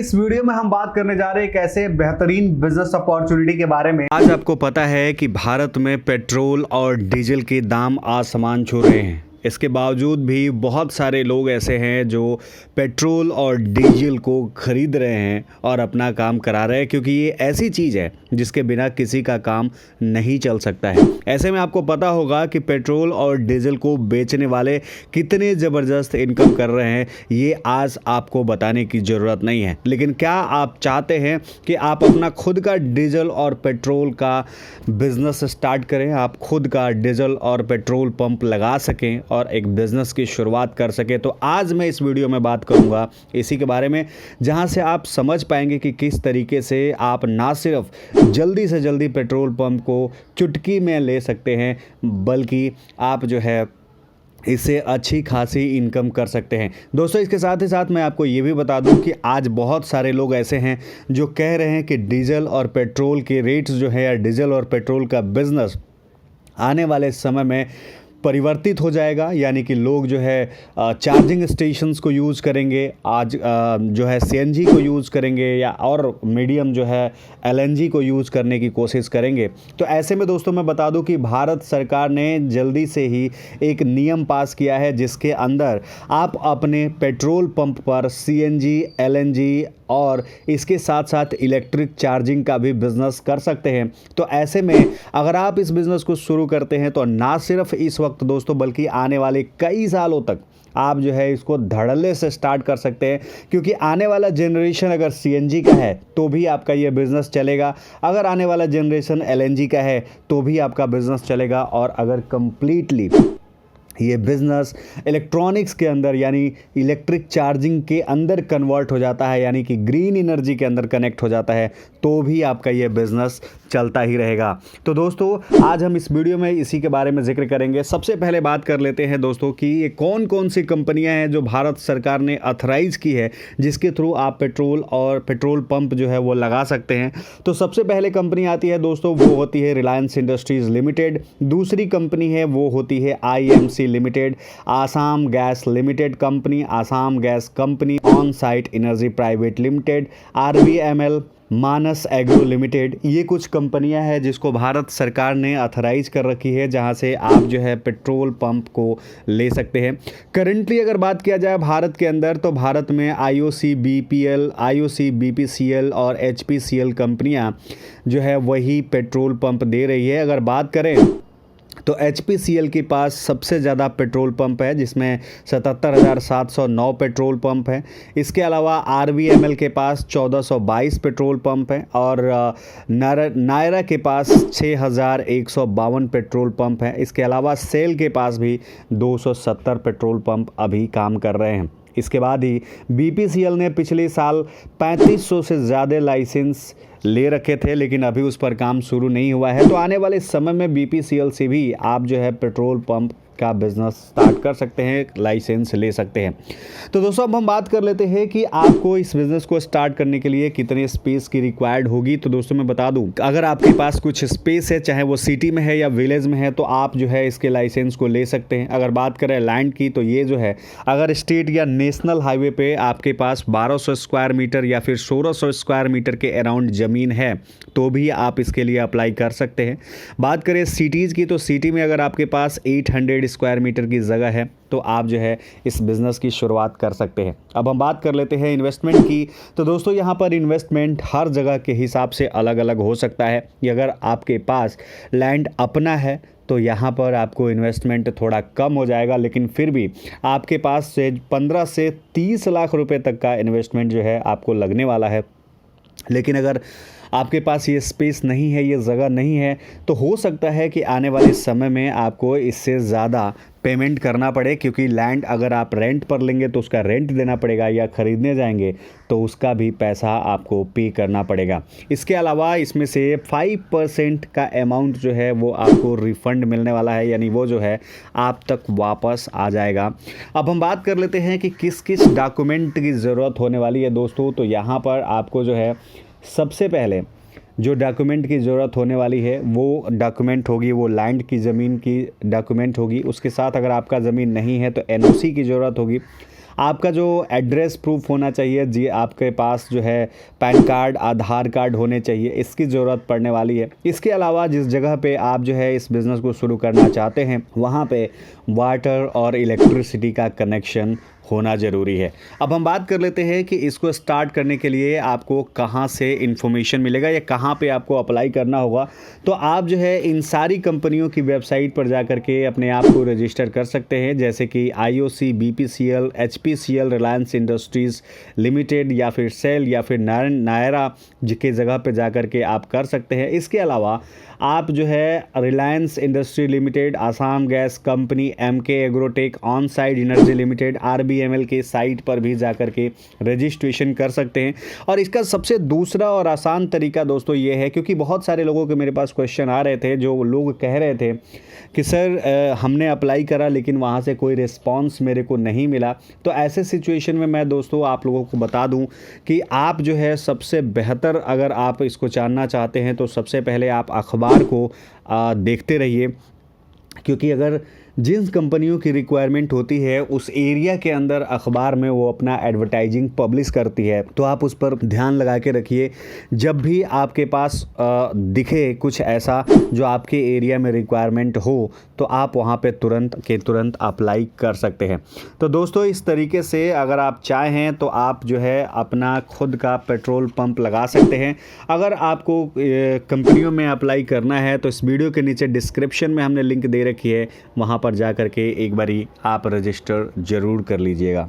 इस वीडियो में हम बात करने जा रहे हैं एक ऐसे बेहतरीन बिजनेस अपॉर्चुनिटी के बारे में। आज आपको पता है कि भारत में पेट्रोल और डीजल के दाम आसमान छू रहे हैं। इसके बावजूद भी बहुत सारे लोग ऐसे हैं जो पेट्रोल और डीजल को ख़रीद रहे हैं और अपना काम करा रहे हैं, क्योंकि ये ऐसी चीज़ है जिसके बिना किसी का काम नहीं चल सकता है। ऐसे में आपको पता होगा कि पेट्रोल और डीजल को बेचने वाले कितने ज़बरदस्त इनकम कर रहे हैं, ये आज आपको बताने की ज़रूरत नहीं है। लेकिन क्या आप चाहते हैं कि आप अपना खुद का डीजल और पेट्रोल का बिज़नेस स्टार्ट करें, आप खुद का डीजल और पेट्रोल पंप लगा सकें और एक बिज़नेस की शुरुआत कर सके, तो आज मैं इस वीडियो में बात करूंगा इसी के बारे में, जहां से आप समझ पाएंगे कि किस तरीके से आप ना सिर्फ जल्दी से जल्दी पेट्रोल पंप को चुटकी में ले सकते हैं, बल्कि आप जो है इससे अच्छी खासी इनकम कर सकते हैं। दोस्तों, इसके साथ ही साथ मैं आपको ये भी बता दूं कि आज बहुत सारे लोग ऐसे हैं जो कह रहे हैं कि डीजल और पेट्रोल के रेट्स जो है या डीजल और पेट्रोल का बिज़नेस आने वाले समय में परिवर्तित हो जाएगा, यानी कि लोग जो है चार्जिंग स्टेशंस को यूज़ करेंगे, आज जो है सीएनजी को यूज़ करेंगे या और मीडियम जो है एलएनजी को यूज़ करने की कोशिश करेंगे। तो ऐसे में दोस्तों मैं बता दूं कि भारत सरकार ने जल्दी से ही एक नियम पास किया है जिसके अंदर आप अपने पेट्रोल पंप पर सीएनजी, एलएनजी और इसके साथ साथ इलेक्ट्रिक चार्जिंग का भी बिज़नेस कर सकते हैं। तो ऐसे में अगर आप इस बिज़नेस को शुरू करते हैं तो ना सिर्फ इस वक्त दोस्तों, बल्कि आने वाले कई सालों तक आप जो है इसको धड़ल्ले से स्टार्ट कर सकते हैं, क्योंकि आने वाला जनरेशन अगर सीएनजी का है तो भी आपका ये बिज़नेस चलेगा, अगर आने वाला जनरेशन एलएनजी का है तो भी आपका बिज़नेस चलेगा, और अगर कंप्लीटली ये बिज़नेस इलेक्ट्रॉनिक्स के अंदर यानी इलेक्ट्रिक चार्जिंग के अंदर कन्वर्ट हो जाता है, यानी कि ग्रीन एनर्जी के अंदर कनेक्ट हो जाता है, तो भी आपका ये बिज़नेस चलता ही रहेगा। तो दोस्तों, आज हम इस वीडियो में इसी के बारे में जिक्र करेंगे। सबसे पहले बात कर लेते हैं दोस्तों कि ये कौन कौन सी कंपनियां हैं जो भारत सरकार ने ऑथराइज़ की है जिसके थ्रू आप पेट्रोल और पेट्रोल पंप जो है वो लगा सकते हैं। तो सबसे पहले कंपनी आती है दोस्तों, वो होती है रिलायंस इंडस्ट्रीज़ लिमिटेड। दूसरी कंपनी है वो होती है IMC limited, Assam gas limited company, Assam gas company, on site energy private limited, RBML, Manas agro limited. ये कुछ कंपनियां हैं जिसको भारत सरकार ने ऑथराइज कर रखी है, जहां से आप जो है पेट्रोल पंप को ले सकते हैं। करंटली अगर बात किया जाए भारत के अंदर, तो भारत में आईओसी बीपीएल, आईओसी बीपीसीएल और एचपीसीएल कंपनियां जो है वही पेट्रोल पंप दे रही है। अगर बात करें तो एचपीसीएल के पास सबसे ज़्यादा पेट्रोल पंप है, जिसमें 77,709 पेट्रोल पंप हैं। इसके अलावा आरबीएमएल के पास 1422 पेट्रोल पंप हैं और नायरा के पास 6,152 पेट्रोल पंप हैं। इसके अलावा सेल के पास भी 270 पेट्रोल पंप अभी काम कर रहे हैं। इसके बाद ही बीपीसीएल ने पिछले साल 3500 से ज़्यादा लाइसेंस ले रखे थे, लेकिन अभी उस पर काम शुरू नहीं हुआ है। तो आने वाले समय में बीपीसीएल से भी आप जो है पेट्रोल पंप का बिज़नेस स्टार्ट कर सकते हैं, लाइसेंस ले सकते हैं। तो दोस्तों, अब हम बात कर लेते हैं कि आपको इस बिज़नेस को स्टार्ट करने के लिए कितने स्पेस की रिक्वायर्ड होगी। तो दोस्तों मैं बता दूं, अगर आपके पास कुछ स्पेस है, चाहे वो सिटी में है या विलेज में है, तो आप जो है इसके लाइसेंस को ले सकते हैं। अगर बात करें लैंड की, तो ये जो है अगर स्टेट या नेशनल हाईवे पे आपके पास 1200 स्क्वायर मीटर या फिर 1600 स्क्वायर मीटर के अराउंड ज़मीन है, तो भी आप इसके लिए अप्लाई कर सकते हैं। बात करें सिटीज़ की, तो सिटी में अगर आपके पास 800 स्क्वायर मीटर की जगह है, तो आप जो है इस बिज़नेस की शुरुआत कर सकते हैं। अब हम बात कर लेते हैं इन्वेस्टमेंट की। तो दोस्तों, यहाँ पर इन्वेस्टमेंट हर जगह के हिसाब से अलग अलग हो सकता है। कि अगर आपके पास लैंड अपना है तो यहाँ पर आपको इन्वेस्टमेंट थोड़ा कम हो जाएगा, लेकिन फिर भी आपके पास से 15 से 30 लाख रुपए तक का इन्वेस्टमेंट जो है आपको लगने वाला है। लेकिन अगर आपके पास ये स्पेस नहीं है, ये जगह नहीं है, तो हो सकता है कि आने वाले समय में आपको इससे ज़्यादा पेमेंट करना पड़े, क्योंकि लैंड अगर आप रेंट पर लेंगे तो उसका रेंट देना पड़ेगा, या ख़रीदने जाएंगे तो उसका भी पैसा आपको पे करना पड़ेगा। इसके अलावा इसमें से 5% का अमाउंट जो है वो आपको रिफ़ंड मिलने वाला है, यानी वो जो है आप तक वापस आ जाएगा। अब हम बात कर लेते हैं कि किस किस डॉक्यूमेंट की ज़रूरत होने वाली है दोस्तों। तो यहाँ पर आपको जो है सबसे पहले जो डॉक्यूमेंट की ज़रूरत होने वाली है वो डॉक्यूमेंट होगी, वो लैंड की ज़मीन की डॉक्यूमेंट होगी। उसके साथ अगर आपका ज़मीन नहीं है तो एनओसी की ज़रूरत होगी। आपका जो एड्रेस प्रूफ होना चाहिए जी, आपके पास जो है पैन कार्ड, आधार कार्ड होने चाहिए, इसकी ज़रूरत पड़ने वाली है। इसके अलावा जिस जगह पे आप जो है इस बिज़नेस को शुरू करना चाहते हैं वहाँ पे वाटर और इलेक्ट्रिसिटी का कनेक्शन होना ज़रूरी है। अब हम बात कर लेते हैं कि इसको स्टार्ट करने के लिए आपको कहाँ से इन्फॉर्मेशन मिलेगा या कहाँ पे आपको अप्लाई करना होगा। तो आप जो है इन सारी कंपनियों की वेबसाइट पर जा कर के अपने आप को रजिस्टर कर सकते हैं, जैसे कि IOC, BPCL, HPCL, Reliance industries limited या फिर सेल या फिर नायरा के जगह पे जा कर के आप कर सकते हैं। इसके अलावा आप जो है Reliance industry limited, Assam gas company, MK agrotech, on side energy limited, RBML के साइट पर भी जाकर के रजिस्ट्रेशन कर सकते हैं। और इसका सबसे दूसरा और आसान तरीका दोस्तों ये है, क्योंकि बहुत सारे लोगों के मेरे पास क्वेश्चन आ रहे थे, जो लोग कह रहे थे कि सर हमने अप्लाई करा लेकिन वहाँ से कोई रिस्पांस मेरे को नहीं मिला। तो ऐसे सिचुएशन में मैं दोस्तों आप लोगों को बता दूं कि आप जो है सबसे बेहतर, अगर आप इसको जानना चाहते हैं तो सबसे पहले आप अखबार को देखते रहिए, क्योंकि अगर जिन कंपनियों की रिक्वायरमेंट होती है उस एरिया के अंदर अखबार में वो अपना एडवर्टाइजिंग पब्लिश करती है, तो आप उस पर ध्यान लगा के रखिए। जब भी आपके पास दिखे कुछ ऐसा जो आपके एरिया में रिक्वायरमेंट हो तो आप वहाँ पे तुरंत के तुरंत अप्लाई कर सकते हैं। तो दोस्तों इस तरीके से अगर आप चाहें तो आप जो है अपना खुद का पेट्रोल पंप लगा सकते हैं। अगर आपको कंपनियों में अप्लाई करना है तो इस वीडियो के नीचे डिस्क्रिप्शन में हमने लिंक दे रखी है, वहाँ पर जा कर के एक बारी आप रजिस्टर ज़रूर कर लीजिएगा।